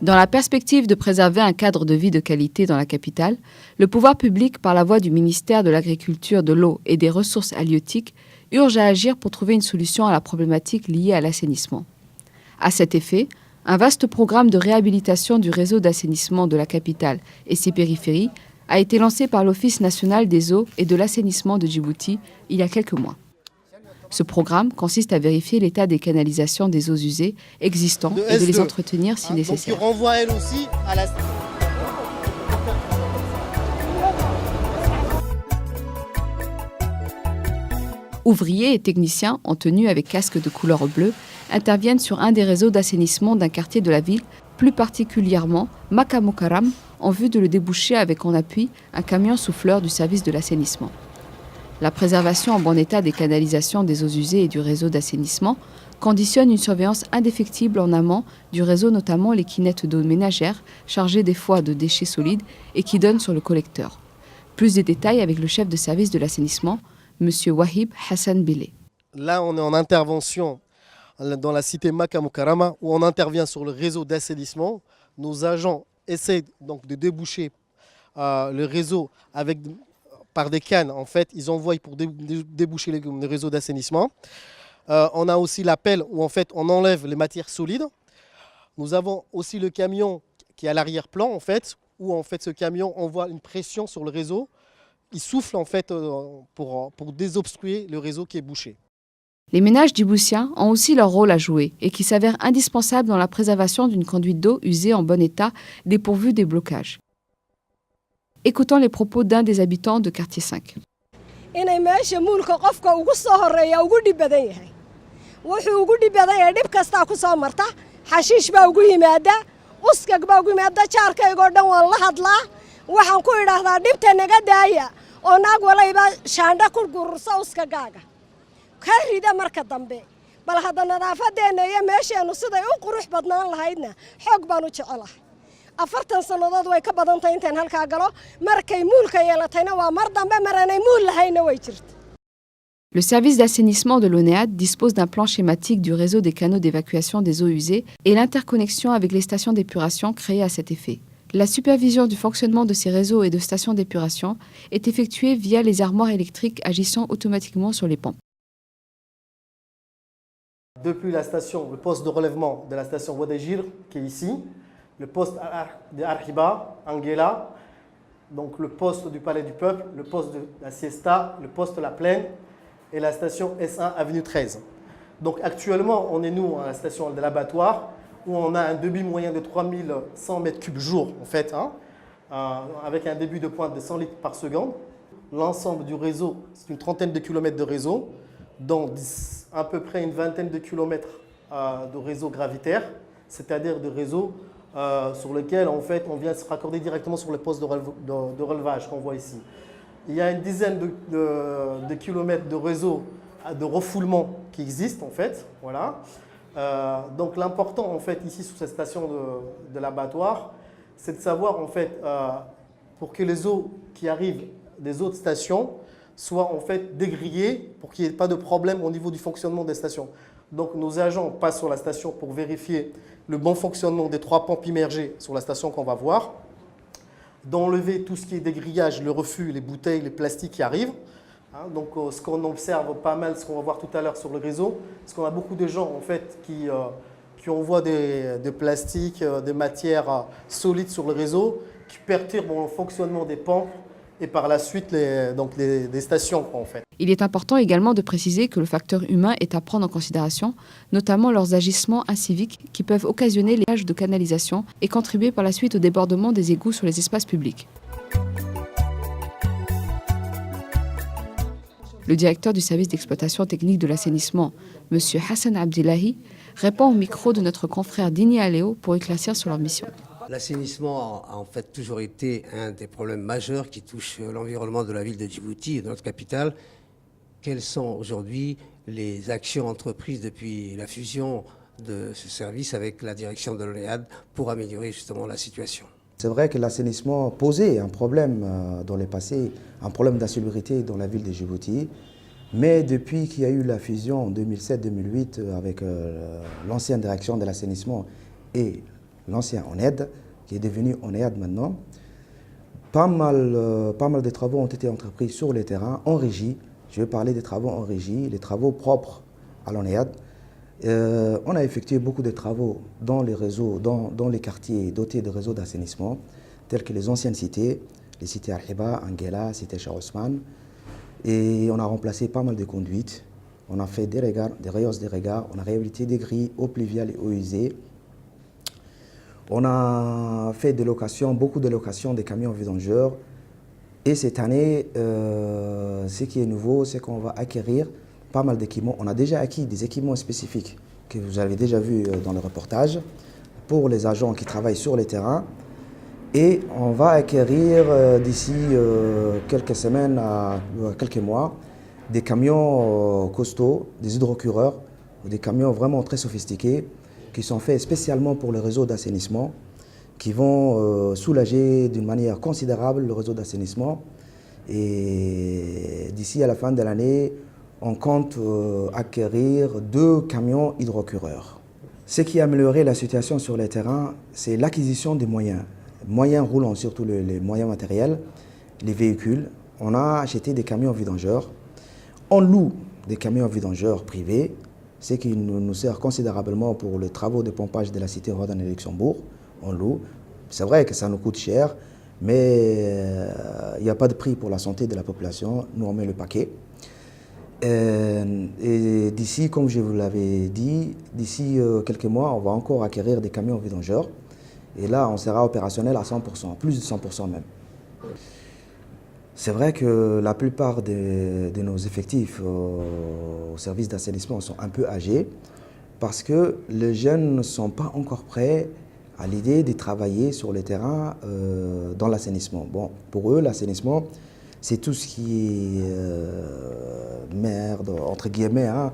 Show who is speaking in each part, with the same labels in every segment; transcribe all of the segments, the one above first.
Speaker 1: Dans la perspective de préserver un cadre de vie de qualité dans la capitale, le pouvoir public, par la voie du ministère de l'Agriculture, de l'Eau et des Ressources halieutiques, urge à agir pour trouver une solution à la problématique liée à l'assainissement. À cet effet, un vaste programme de réhabilitation du réseau d'assainissement de la capitale et ses périphéries a été lancé par l'Office national des eaux et de l'assainissement de Djibouti il y a quelques mois. Ce programme consiste à vérifier l'état des canalisations des eaux usées existantes et de les entretenir si nécessaire.
Speaker 2: Donc, renvoie elle aussi à la...
Speaker 1: Ouvriers et techniciens en tenue avec casque de couleur bleue interviennent sur un des réseaux d'assainissement d'un quartier de la ville, plus particulièrement Makamokaram, en vue de le déboucher avec en appui un camion souffleur du service de l'assainissement. La préservation en bon état des canalisations des eaux usées et du réseau d'assainissement conditionne une surveillance indéfectible en amont du réseau, notamment les kinettes d'eau ménagère chargées des fois de déchets solides et qui donnent sur le collecteur. Plus de détails avec le chef de service de l'assainissement, M. Wahib Hassan Bile.
Speaker 2: Là, on est en intervention dans la cité Makamokarama où on intervient sur le réseau d'assainissement. Nos agents essaient donc de déboucher le réseau par des cannes. En fait, ils envoient pour déboucher les réseaux d'assainissement. On a aussi la pelle où en fait on enlève les matières solides. Nous avons aussi le camion qui est à l'arrière-plan en fait, où en fait ce camion envoie une pression sur le réseau. Il souffle en fait pour désobstruer le réseau qui est bouché.
Speaker 1: Les ménages djiboutiens ont aussi leur rôle à jouer et qui s'avère indispensable dans la préservation d'une conduite d'eau usée en bon état, dépourvue des blocages. Écoutons les propos d'un des habitants de quartier 5. Le service d'assainissement de l'ONEAD dispose d'un plan schématique du réseau des canaux d'évacuation des eaux usées et l'interconnexion avec les stations d'épuration créées à cet effet. La supervision du fonctionnement de ces réseaux et de stations d'épuration est effectuée via les armoires électriques agissant automatiquement sur les pompes.
Speaker 2: Depuis la station, le poste de relèvement de la station Wadajir, qui est ici, le poste de Arhiba, Anguela, donc le poste du Palais du Peuple, le poste de la Siesta, le poste de la Plaine et la station S1 Avenue 13. Donc actuellement, on est nous à la station de l'abattoir où on a un débit moyen de 3100 mètres cubes jour en fait, avec un débit de pointe de 100 litres par seconde. L'ensemble du réseau, c'est une trentaine de kilomètres de réseau, dont à peu près une vingtaine de kilomètres de réseau gravitaire, c'est-à-dire de réseaux sur lesquels en fait, on vient se raccorder directement sur le poste de relevage qu'on voit ici. Il y a une dizaine de kilomètres de réseau de refoulement qui existent en fait. Voilà. Donc l'important en fait ici sur cette station de l'abattoir, c'est de savoir en fait pour que les eaux qui arrivent des autres stations soient en fait dégrillées pour qu'il n'y ait pas de problème au niveau du fonctionnement des stations. Donc nos agents passent sur la station pour vérifier le bon fonctionnement des 3 pompes immergées sur la station qu'on va voir, d'enlever tout ce qui est dégrillage, le refus, les bouteilles, les plastiques qui arrivent. Donc ce qu'on observe pas mal, ce qu'on va voir tout à l'heure sur le réseau, c'est qu'on a beaucoup de gens en fait qui envoient des plastiques, des matières solides sur le réseau, qui perturbent le fonctionnement des pompes et par la suite des stations en fait.
Speaker 1: Il est important également de préciser que le facteur humain est à prendre en considération, notamment leurs agissements inciviques qui peuvent occasionner les leakages de canalisation et contribuer par la suite au débordement des égouts sur les espaces publics. Le directeur du service d'exploitation technique de l'assainissement, M. Hassan Abdillahi, répond au micro de notre confrère Dini Aléo pour éclaircir sur leur mission.
Speaker 3: L'assainissement a en fait toujours été un des problèmes majeurs qui touchent l'environnement de la ville de Djibouti et de notre capitale. Quelles sont aujourd'hui les actions entreprises depuis la fusion de ce service avec la direction de l'ONEAD pour améliorer justement la situation?
Speaker 4: C'est vrai que l'assainissement posait un problème dans le passé, un problème d'insalubrité dans la ville de Djibouti. Mais depuis qu'il y a eu la fusion en 2007-2008 avec l'ancienne direction de l'assainissement et l'ancien ONED, qui est devenu ONEAD maintenant. Pas mal de travaux ont été entrepris sur le terrain, en régie. Je vais parler des travaux en régie, les travaux propres à l'ONEAD. On a effectué beaucoup de travaux dans les réseaux, dans les quartiers dotés de réseaux d'assainissement, tels que les anciennes cités, les cités Arhiba, Anguela, cité Cheikh Ousmane. Et on a remplacé pas mal de conduites. On a fait des regards, des rehausses des regards, on a réhabilité des grilles, eaux pluviales et eaux usées. On a fait des locations, beaucoup de locations des camions vidangeurs. Et cette année, ce qui est nouveau, c'est qu'on va acquérir pas mal d'équipements. On a déjà acquis des équipements spécifiques que vous avez déjà vus dans le reportage pour les agents qui travaillent sur les terrains. Et on va acquérir d'ici quelques semaines à quelques mois des camions costauds, des hydrocureurs, des camions vraiment très sophistiqués qui sont faits spécialement pour le réseau d'assainissement, qui vont soulager d'une manière considérable le réseau d'assainissement. Et d'ici à la fin de l'année, on compte acquérir 2 camions hydrocureurs. Ce qui a amélioré la situation sur les terrains, c'est l'acquisition des moyens roulants, surtout les moyens matériels, les véhicules. On a acheté des camions vidangeurs. On loue des camions vidangeurs privés, ce qui nous sert considérablement pour les travaux de pompage de la cité Rodan et Luxembourg. On loue. C'est vrai que ça nous coûte cher, mais il n'y a pas de prix pour la santé de la population. Nous, on met le paquet. Et d'ici, comme je vous l'avais dit, d'ici quelques mois, on va encore acquérir des camions vidangeurs. Et là, on sera opérationnel à 100%, plus de 100% même. C'est vrai que la plupart de nos effectifs au service d'assainissement sont un peu âgés parce que les jeunes ne sont pas encore prêts à l'idée de travailler sur le terrain dans l'assainissement. Bon, pour eux, l'assainissement, c'est tout ce qui est merde, entre guillemets, hein,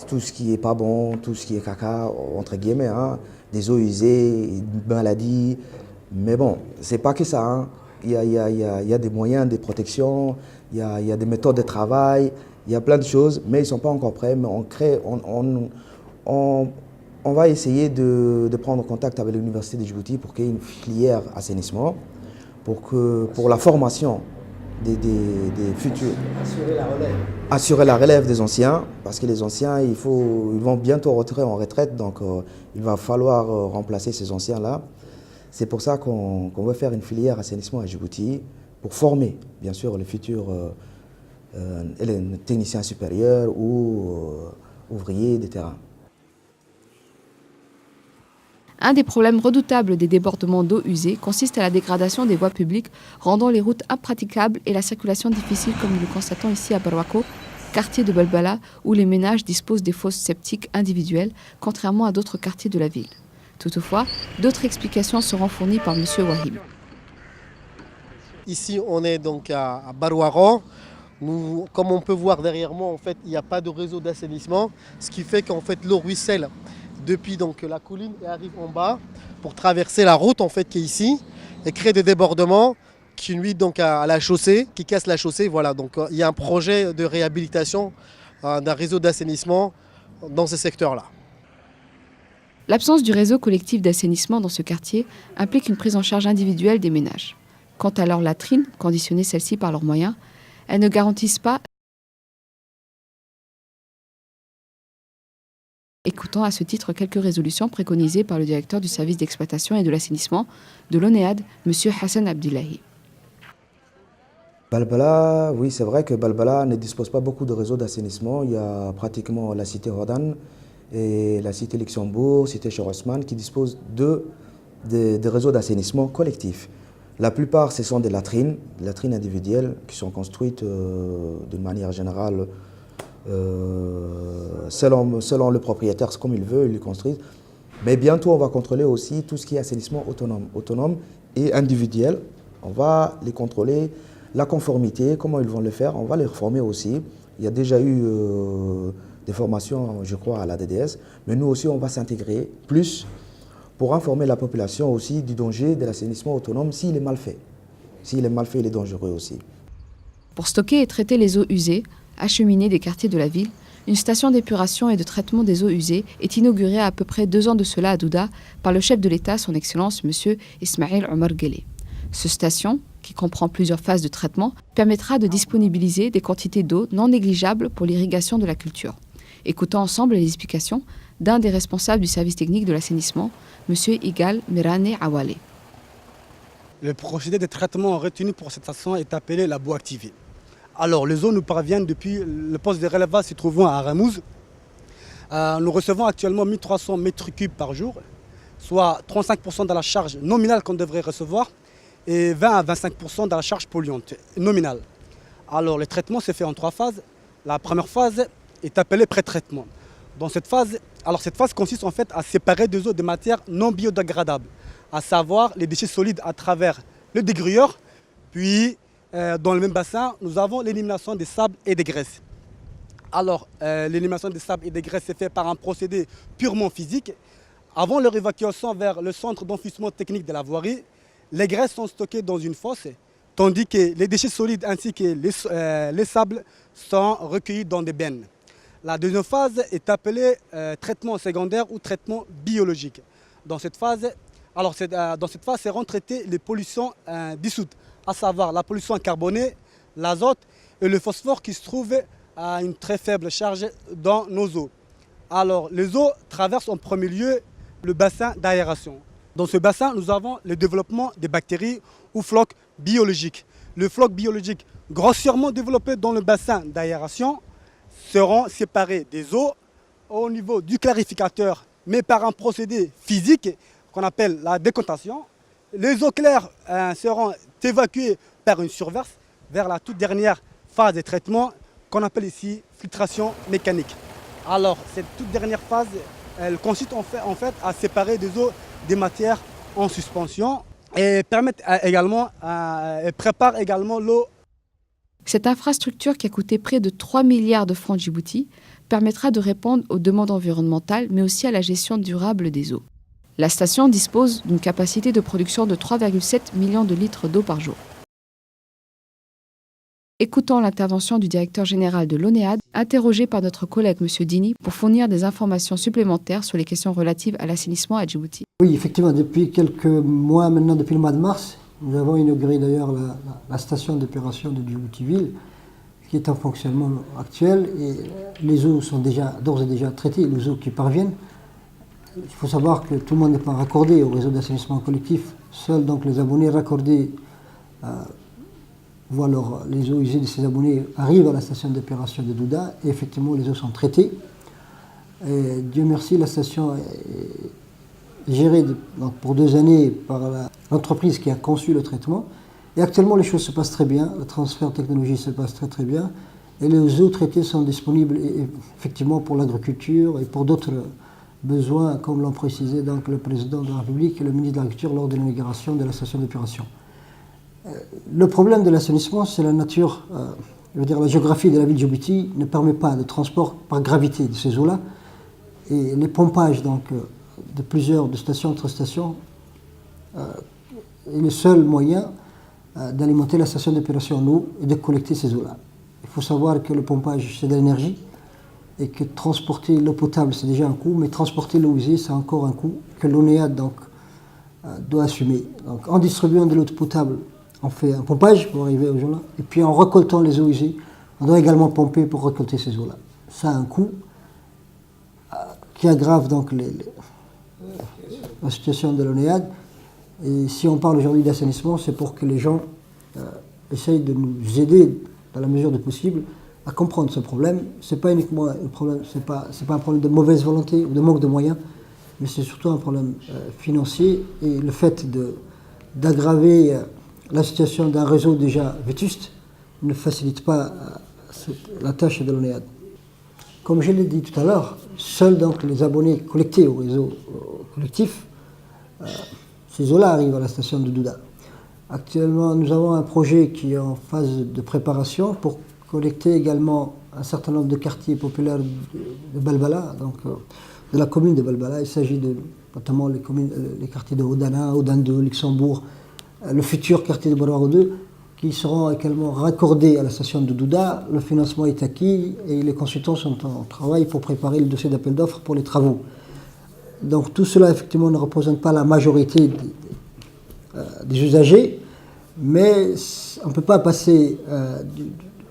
Speaker 4: tout ce qui est pas bon, tout ce qui est caca, entre guillemets, hein, des eaux usées, maladies. Mais bon, c'est pas que ça. Hein. Il y a des moyens de protection, il y a des méthodes de travail, il y a plein de choses, mais ils ne sont pas encore prêts. Mais on va essayer de prendre contact avec l'Université de Djibouti pour qu'il y ait une filière assainissement, pour la formation des futurs. Assurer la relève des anciens, parce que les anciens, ils vont bientôt rentrer en retraite, donc il va falloir remplacer ces anciens-là. C'est pour ça qu'on veut faire une filière assainissement à Djibouti pour former, bien sûr, les futurs techniciens supérieurs ou ouvriers des terrains.
Speaker 1: Un des problèmes redoutables des débordements d'eau usée consiste à la dégradation des voies publiques, rendant les routes impraticables et la circulation difficile, comme nous le constatons ici à Barwako, quartier de Balbala, où les ménages disposent des fosses septiques individuelles, contrairement à d'autres quartiers de la ville. Toutefois, d'autres explications seront fournies par M. Wahib.
Speaker 2: Ici, on est donc à Barwaro. Comme on peut voir derrière moi, en fait, il n'y a pas de réseau d'assainissement, ce qui fait qu'en fait, l'eau ruisselle depuis donc, la colline et arrive en bas pour traverser la route en fait, qui est ici et créer des débordements qui nuisent donc à la chaussée, qui cassent la chaussée. Voilà, donc il y a un projet de réhabilitation d'un réseau d'assainissement dans ce secteur-là.
Speaker 1: L'absence du réseau collectif d'assainissement dans ce quartier implique une prise en charge individuelle des ménages. Quant à leurs latrines, conditionnées celles-ci par leurs moyens, elles ne garantissent pas. Écoutons à ce titre quelques résolutions préconisées par le directeur du service d'exploitation et de l'assainissement de l'ONEAD, M. Hassan Abdullahi.
Speaker 4: Balbala, oui, c'est vrai que Balbala ne dispose pas beaucoup de réseaux d'assainissement. Il y a pratiquement la cité Rodan et la cité Luxembourg, cité Cheikh Ousmane, qui disposent de réseaux d'assainissement collectifs. La plupart, ce sont des latrines individuelles qui sont construites d'une manière générale selon le propriétaire, comme il veut, il les construit. Mais bientôt, on va contrôler aussi tout ce qui est assainissement autonome et individuel. On va les contrôler, la conformité, comment ils vont le faire, on va les reformer aussi. Il y a déjà eu des formations, je crois, à la DDS, mais nous aussi, on va s'intégrer plus pour informer la population aussi du danger de l'assainissement autonome s'il est mal fait. S'il est mal fait, il est dangereux aussi.
Speaker 1: Pour stocker et traiter les eaux usées, acheminées des quartiers de la ville, Une station d'épuration et de traitement des eaux usées est inaugurée à peu près 2 ans de cela à Douda par le chef de l'État, son Excellence M. Ismail Omar Guelleh. Cette station, qui comprend plusieurs phases de traitement, permettra de disponibiliser des quantités d'eau non négligeables pour l'irrigation de la culture. Écoutons ensemble les explications d'un des responsables du service technique de l'assainissement, M. Igal Mirane Awale.
Speaker 5: Le procédé de traitement retenu pour cette station est appelé la boue activée. Alors, les eaux nous parviennent depuis le poste de relevage se trouvant à Ramouz. Nous recevons actuellement 1300 mètres cubes par jour, soit 35% de la charge nominale qu'on devrait recevoir et 20 à 25% de la charge polluante nominale. Alors, le traitement se fait en 3 phases. La première phase est appelée pré-traitement. Dans cette phase, cette phase consiste en fait à séparer des eaux de matières non biodégradables, à savoir les déchets solides à travers le dégrueur, puis dans le même bassin, nous avons l'élimination des sables et des graisses. Alors, l'élimination des sables et des graisses est faite par un procédé purement physique. Avant leur évacuation vers le centre d'enfouissement technique de la voirie, les graisses sont stockées dans une fosse, tandis que les déchets solides ainsi que les sables sont recueillis dans des bennes. La deuxième phase est appelée traitement secondaire ou traitement biologique. Dans cette phase, seront traitées les pollutions dissoutes, à savoir la pollution carbonée, l'azote et le phosphore qui se trouvent à une très faible charge dans nos eaux. Alors, les eaux traversent en premier lieu le bassin d'aération. Dans ce bassin, nous avons le développement des bactéries ou flocs biologiques. Les flocs biologiques grossièrement développés dans le bassin d'aération seront séparés des eaux au niveau du clarificateur, mais par un procédé physique qu'on appelle la décantation. Les eaux claires seront évacuées par une surverse vers la toute dernière phase de traitement qu'on appelle ici filtration mécanique. Alors, cette toute dernière phase, elle consiste en fait à séparer des eaux des matières en suspension et prépare également l'eau.
Speaker 1: Cette infrastructure qui a coûté près de 3 milliards de francs Djibouti permettra de répondre aux demandes environnementales mais aussi à la gestion durable des eaux. La station dispose d'une capacité de production de 3,7 millions de litres d'eau par jour. Écoutons l'intervention du directeur général de l'ONEAD, interrogé par notre collègue M. Dini, pour fournir des informations supplémentaires sur les questions relatives à l'assainissement à Djibouti.
Speaker 6: Oui, effectivement, depuis quelques mois maintenant, depuis le mois de mars, nous avons inauguré d'ailleurs la station d'épuration de Djibouti-Ville, qui est en fonctionnement actuel, et les eaux sont d'ores et déjà traitées, les eaux qui parviennent. Il faut savoir que tout le monde n'est pas raccordé au réseau d'assainissement collectif. Seuls donc les abonnés raccordés les eaux usées de ces abonnés arrivent à la station d'épuration de Douda et effectivement les eaux sont traitées. Et Dieu merci, la station est gérée pour 2 années par l'entreprise qui a conçu le traitement. Et actuellement les choses se passent très bien, le transfert de technologie se passe très très bien. Et les eaux traitées sont disponibles effectivement pour l'agriculture et pour d'autres besoins, comme l'ont précisé donc le président de la République et le ministre de l'Agriculture lors de l'inauguration de la station d'épuration. Le problème de l'assainissement, c'est la nature, la géographie de la ville de Djibouti ne permet pas de transport par gravité de ces eaux-là. Et les pompages de station entre stations est le seul moyen d'alimenter la station d'épuration en eau et de collecter ces eaux-là. Il faut savoir que le pompage, c'est de l'énergie et que transporter l'eau potable, c'est déjà un coût, mais transporter l'eau usée, c'est encore un coût que l'ONEAD doit assumer. Donc, en distribuant de l'eau potable, on fait un pompage pour arriver aux gens-là, et puis en récoltant les eaux usées, on doit également pomper pour récolter ces eaux-là. Ça a un coût qui aggrave donc la situation de l'ONEAD. Et si on parle aujourd'hui d'assainissement, c'est pour que les gens essayent de nous aider, dans la mesure du possible, à comprendre ce problème. Ce n'est pas uniquement un problème, c'est pas un problème de mauvaise volonté ou de manque de moyens, mais c'est surtout un problème financier. Et le fait d'aggraver la situation d'un réseau déjà vétuste ne facilite pas la tâche de l'ONEAD. Comme je l'ai dit tout à l'heure, seuls donc les abonnés collectés au réseau collectif, ces eaux-là arrivent à la station de Douda. Actuellement, nous avons un projet qui est en phase de préparation pour collecter également un certain nombre de quartiers populaires de Balbala, donc de la commune de Balbala. Il s'agit notamment les quartiers de Odana, Odando, Luxembourg, le futur quartier de Bororo 2, qui seront également raccordés à la station de Douda. Le financement est acquis et les consultants sont en travail pour préparer le dossier d'appel d'offres pour les travaux. Donc tout cela effectivement ne représente pas la majorité des usagers, mais on ne peut pas passer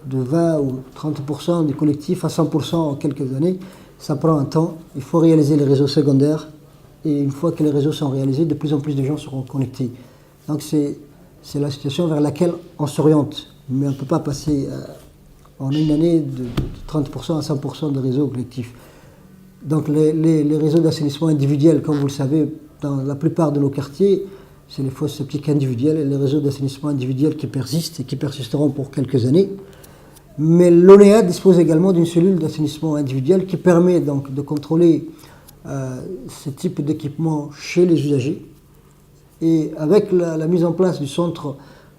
Speaker 6: de 20 ou 30% du collectif à 100% en quelques années. Ça prend un temps. Il faut réaliser les réseaux secondaires et une fois que les réseaux sont réalisés, de plus en plus de gens seront connectés. Donc c'est la situation vers laquelle on s'oriente. Mais on ne peut pas passer en une année de 30% à 100% de réseaux collectifs. Donc les réseaux d'assainissement individuels, comme vous le savez, dans la plupart de nos quartiers, c'est les fosses septiques individuelles et les réseaux d'assainissement individuels qui persistent et qui persisteront pour quelques années. Mais l'ONEA dispose également d'une cellule d'assainissement individuel qui permet donc de contrôler ce type d'équipement chez les usagers. Et avec la mise en place du centre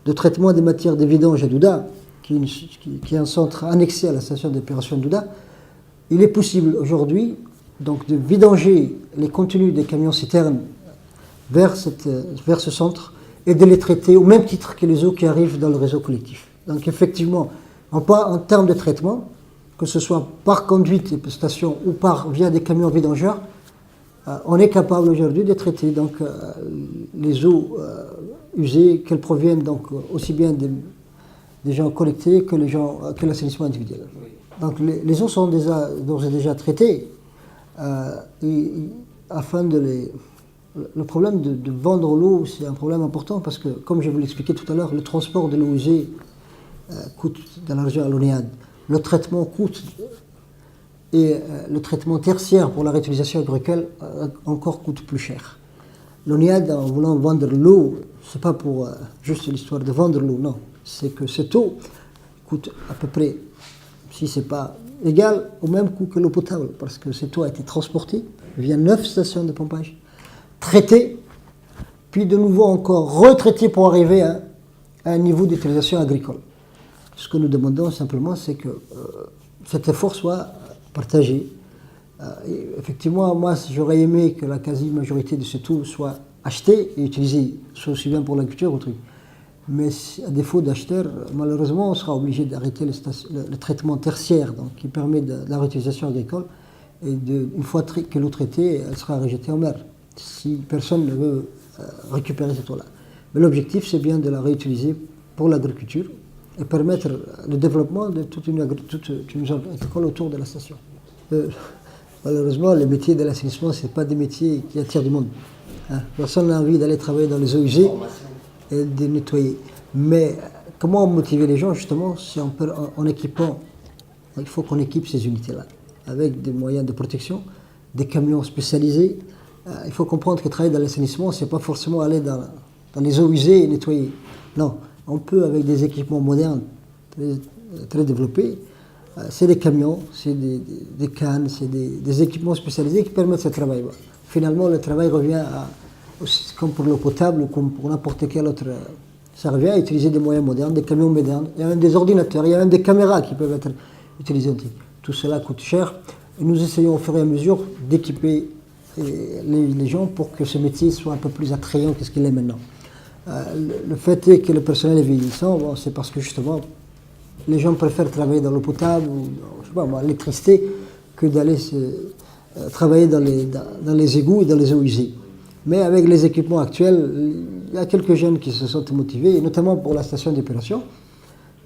Speaker 6: de traitement des matières de vidange à Douda, qui est un centre annexé à la station d'épuration de Douda, il est possible aujourd'hui donc de vidanger les contenus des camions citernes vers ce centre et de les traiter au même titre que les eaux qui arrivent dans le réseau collectif. Donc effectivement, en termes de traitement, que ce soit par conduite et station ou via des camions vidangeurs, on est capable aujourd'hui de traiter donc, les eaux usées, qu'elles proviennent donc aussi bien des gens collectés que l'assainissement individuel. Donc les eaux sont d'ores et déjà traitées afin de les... Le problème de vendre l'eau, c'est un problème important parce que, comme je vous l'expliquais tout à l'heure, le transport de l'eau usée coûte de l'argent à l'ONEAD. Le traitement coûte et le traitement tertiaire pour la réutilisation agricole encore coûte plus cher. L'ONEAD, en voulant vendre l'eau, ce n'est pas pour juste l'histoire de vendre l'eau, non. C'est que cette eau coûte à peu près, si ce n'est pas égal, au même coût que l'eau potable, parce que cette eau a été transportée via 9 stations de pompage, traitée, puis de nouveau encore retraitée pour arriver à un niveau d'utilisation agricole. Ce que nous demandons simplement, c'est que cet effort soit partagé. Effectivement, moi, j'aurais aimé que la quasi-majorité de cette eau soit achetée et utilisée, soit aussi bien pour l'agriculture ou truc. Mais à défaut d'acheteurs, malheureusement, on sera obligé d'arrêter le traitement tertiaire, donc, qui permet de la réutilisation agricole. Et une fois que l'eau traitée, elle sera rejetée en mer, si personne ne veut récupérer cette eau-là. Mais l'objectif, c'est bien de la réutiliser pour l'agriculture et permettre le développement de toute une zone agricole autour de la station. Malheureusement, les métiers de l'assainissement, ce n'est pas des métiers qui attirent du monde. Personne n'a envie d'aller travailler dans les eaux usées et de nettoyer. Mais comment motiver les gens, justement, c'est en équipant. Il faut qu'on équipe ces unités-là avec des moyens de protection, des camions spécialisés. Il faut comprendre que travailler dans l'assainissement, ce n'est pas forcément aller dans les eaux usées et nettoyer. Non, on peut, avec des équipements modernes très développés, c'est des camions, c'est des cannes, c'est des équipements spécialisés qui permettent ce travail. Finalement, le travail revient comme pour l'eau potable ou comme pour n'importe quel autre. Ça revient à utiliser des moyens modernes, des camions modernes. Il y a même des ordinateurs, il y a même des caméras qui peuvent être utilisées. Tout cela coûte cher. Et nous essayons au fur et à mesure d'équiper les gens pour que ce métier soit un peu plus attrayant que ce qu'il est maintenant. Le fait est que le personnel est vieillissant, bon, c'est parce que justement les gens préfèrent travailler dans l'eau potable ou je sais pas, l'électricité que d'aller travailler dans les égouts et dans les eaux usées. Mais avec les équipements actuels, il y a quelques jeunes qui se sont motivés, et notamment pour la station d'épuration.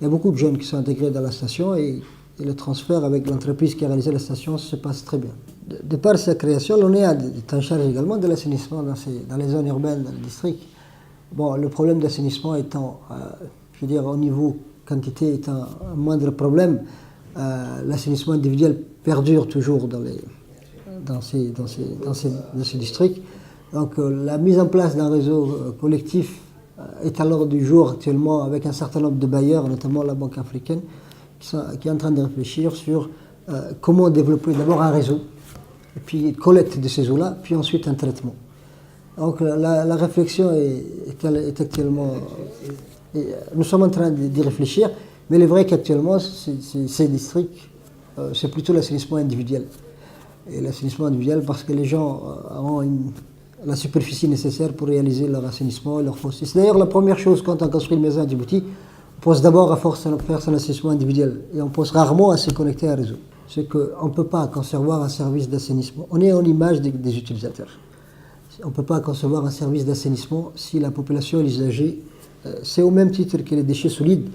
Speaker 6: Il y a beaucoup de jeunes qui sont intégrés dans la station et le transfert avec l'entreprise qui a réalisé la station se passe très bien. De par sa création, l'ONEA est en charge également de l'assainissement dans les zones urbaines, dans le district. Bon, le problème d'assainissement étant, je veux dire, au niveau quantité étant un moindre problème, l'assainissement individuel perdure toujours dans ces districts. Donc la mise en place d'un réseau collectif est à l'ordre du jour actuellement avec un certain nombre de bailleurs, notamment la Banque africaine, qui est en train de réfléchir sur comment développer d'abord un réseau, et puis collecte de ces eaux-là, puis ensuite un traitement. Donc la réflexion est actuellement... nous sommes en train d'y réfléchir, mais il est vrai qu'actuellement, ces districts, c'est plutôt l'assainissement individuel. Et l'assainissement individuel parce que les gens ont la superficie nécessaire pour réaliser leur assainissement et leur fosse. C'est d'ailleurs la première chose quand on construit une maison à Djibouti, On pense d'abord à faire son assainissement individuel et on pense rarement à se connecter à un réseau. C'est qu'on ne peut pas concevoir un service d'assainissement. On est en image des utilisateurs. On ne peut pas concevoir un service d'assainissement si la population et les usagers, c'est au même titre que les déchets solides.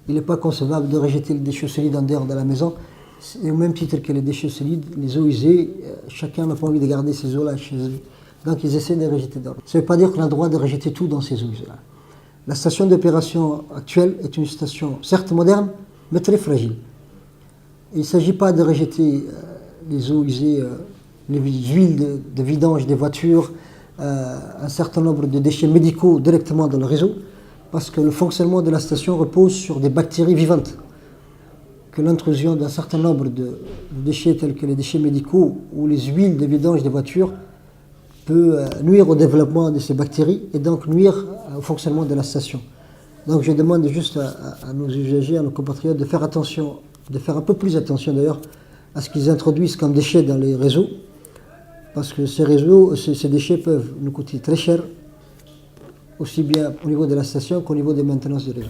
Speaker 6: Il n'est pas concevable de rejeter les déchets solides en dehors de la maison. C'est au même titre que les déchets solides, les eaux usées, chacun n'a pas envie de garder ces eaux-là chez eux. Donc ils essaient de les rejeter dehors. Ça ne veut pas dire qu'on a le droit de rejeter tout dans ces eaux usées-là. La station d'opération actuelle est une station certes moderne, mais très fragile. Il ne s'agit pas de rejeter les eaux usées, les huiles de vidange des voitures, un certain nombre de déchets médicaux directement dans le réseau, parce que le fonctionnement de la station repose sur des bactéries vivantes. Que l'intrusion d'un certain nombre de déchets tels que les déchets médicaux ou les huiles de vidange des voitures peut nuire au développement de ces bactéries et donc nuire au fonctionnement de la station. Donc je demande juste à nos usagers, à nos compatriotes de faire attention, de faire un peu plus attention d'ailleurs à ce qu'ils introduisent comme déchets dans les réseaux, parce que ces déchets peuvent nous coûter très cher, aussi bien au niveau de la station qu'au niveau des maintenances du réseau.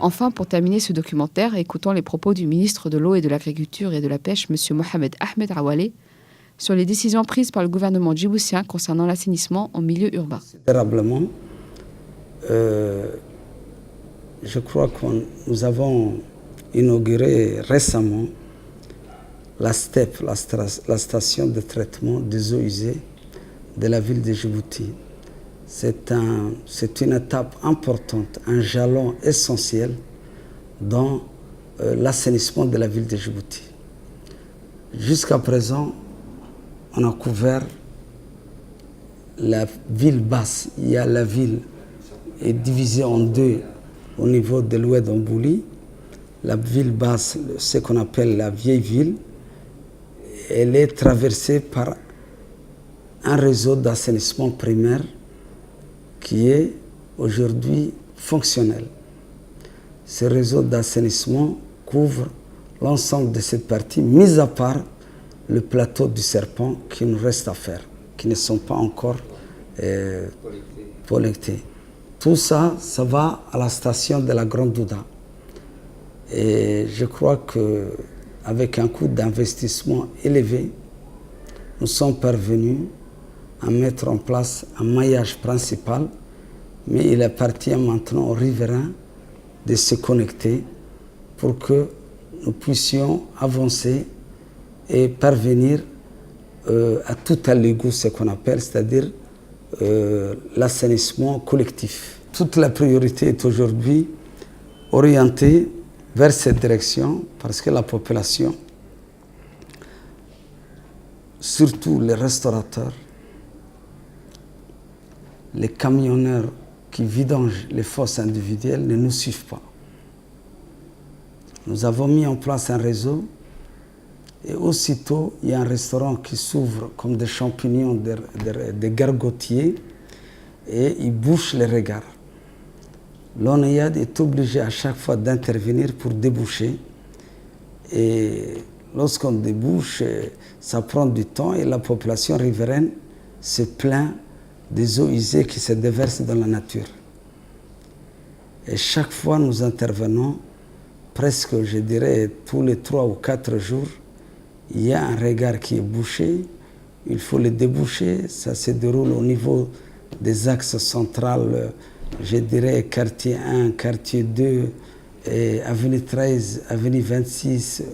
Speaker 1: Enfin, pour terminer ce documentaire, écoutons les propos du ministre de l'Eau et de l'Agriculture et de la Pêche, M. Mohamed Ahmed Awale, sur les décisions prises par le gouvernement djiboutien concernant l'assainissement en milieu urbain.
Speaker 7: Considérablement, je crois que nous avons inauguré récemment la STEP, la station de traitement des eaux usées de la ville de Djibouti. C'est une étape importante, un jalon essentiel dans l'assainissement de la ville de Djibouti. Jusqu'à présent, on a couvert la ville basse. Il y a la ville est divisée en deux au niveau de l'oued Ambouli. La ville basse, ce qu'on appelle la vieille ville, elle est traversée par un réseau d'assainissement primaire qui est aujourd'hui fonctionnel. Ce réseau d'assainissement couvre l'ensemble de cette partie, mis à part le plateau du Serpent qui nous reste à faire, qui ne sont pas encore connectés. Tout ça, ça va à la station de la Grande Douda. Et je crois qu'avec un coût d'investissement élevé, nous sommes parvenus à mettre en place un maillage principal, mais il appartient maintenant aux riverains de se connecter pour que nous puissions avancer et parvenir à tout à l'égout, ce qu'on appelle, c'est-à-dire l'assainissement collectif. Toute la priorité est aujourd'hui orientée vers cette direction parce que la population, surtout les restaurateurs, les camionneurs qui vidangent les fosses individuelles ne nous suivent pas. Nous avons mis en place un réseau et aussitôt il y a un restaurant qui s'ouvre comme des champignons, des gargotiers et il bouche les regards. L'ONEAD est obligé à chaque fois d'intervenir pour déboucher et lorsqu'on débouche, ça prend du temps et la population riveraine se plaint des eaux usées qui se déversent dans la nature. Et chaque fois nous intervenons, presque je dirais tous les 3 ou 4 jours, il y a un regard qui est bouché, il faut le déboucher, ça se déroule au niveau des axes centrales, je dirais quartier 1, quartier 2, et avenue 13, avenue 26,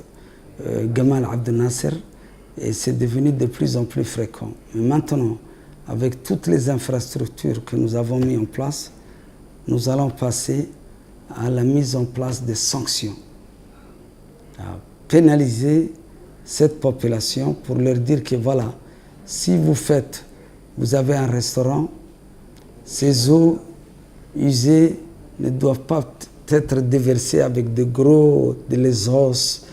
Speaker 7: Gamal Abdel Nasser, et c'est devenu de plus en plus fréquent. Mais maintenant, avec toutes les infrastructures que nous avons mises en place, nous allons passer à la mise en place des sanctions, à pénaliser cette population pour leur dire que voilà, si vous avez un restaurant, ces eaux usées ne doivent pas être déversées avec les os,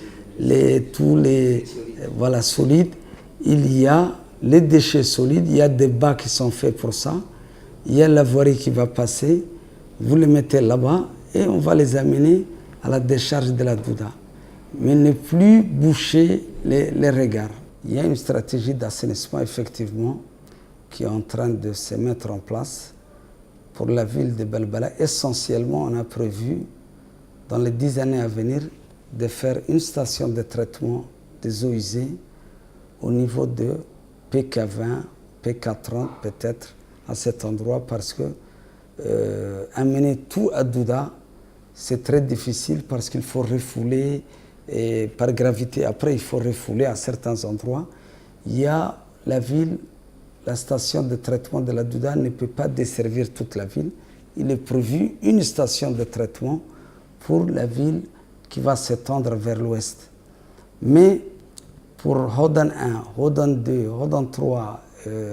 Speaker 7: tous les solides. Il y a les déchets solides, il y a des bacs qui sont faits pour ça, il y a la voirie qui va passer, vous les mettez là-bas et on va les amener à la décharge de la Douda. Mais ne plus boucher les regards. Il y a une stratégie d'assainissement effectivement qui est en train de se mettre en place pour la ville de Balbala. Essentiellement, on a prévu dans les 10 années à venir de faire une station de traitement des eaux usées au niveau de PK20, PK30 peut-être à cet endroit parce que amener tout à Douda, c'est très difficile parce qu'il faut refouler et par gravité. Après, il faut refouler à certains endroits. Il y a la ville, la station de traitement de la Douda ne peut pas desservir toute la ville. Il est prévu une station de traitement pour la ville qui va s'étendre vers l'ouest. Mais pour Hodan 1, Hodan 2, Hodan 3,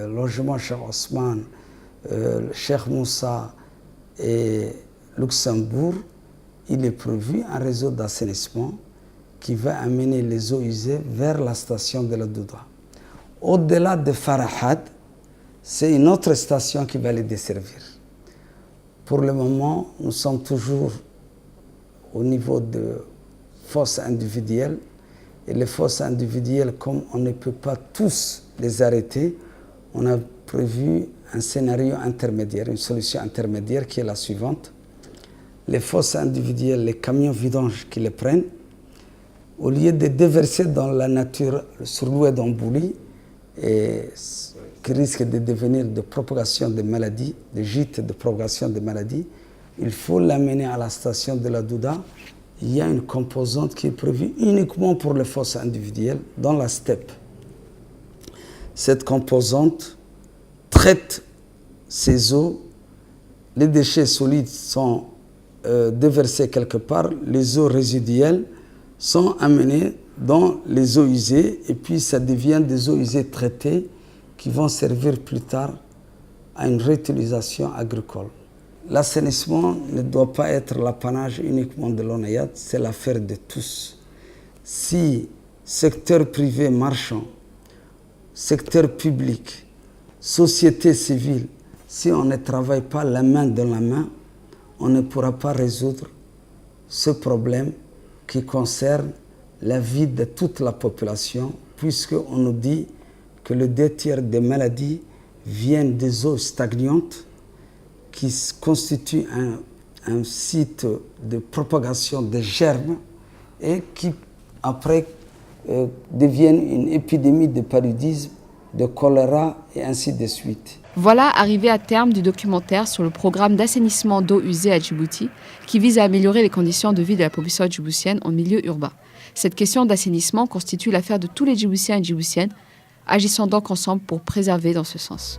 Speaker 7: logement Cheikh Osman, Cheikh Moussa et Luxembourg, il est prévu un réseau d'assainissement qui va amener les eaux usées vers la station de la Douda. Au-delà de Farahad, c'est une autre station qui va les desservir. Pour le moment, nous sommes toujours au niveau de fosses individuelles. Et les fosses individuelles, comme on ne peut pas tous les arrêter, on a prévu un scénario intermédiaire, une solution intermédiaire qui est la suivante. Les fosses individuelles, les camions vidanges qui les prennent, au lieu de déverser dans la nature sur l'oued d'Ambouli, et qui risque de devenir de propagation de maladies, de gîtes de propagation de maladies, il faut l'amener à la station de la Douda. Il y a une composante qui est prévue uniquement pour les fosses individuelles dans la steppe. Cette composante traite ces eaux. Les déchets solides sont déversés quelque part, les eaux résiduelles sont amenées dans les eaux usées et puis ça devient des eaux usées traitées qui vont servir plus tard à une réutilisation agricole. L'assainissement ne doit pas être l'apanage uniquement de l'ONAIAD, c'est l'affaire de tous. Si secteur privé marchand, secteur public, société civile, si on ne travaille pas la main dans la main, on ne pourra pas résoudre ce problème qui concerne la vie de toute la population, puisqu'on nous dit que le 2/3 des maladies viennent des eaux stagnantes qui constituent un site de propagation des germes et qui, après, deviennent une épidémie de paludisme, de choléra et ainsi de suite.
Speaker 1: Voilà arrivé à terme du documentaire sur le programme d'assainissement d'eau usée à Djibouti qui vise à améliorer les conditions de vie de la population djiboutienne en milieu urbain. Cette question d'assainissement constitue l'affaire de tous les Djiboutiens et Djiboutiennes, agissant donc ensemble pour préserver dans ce sens.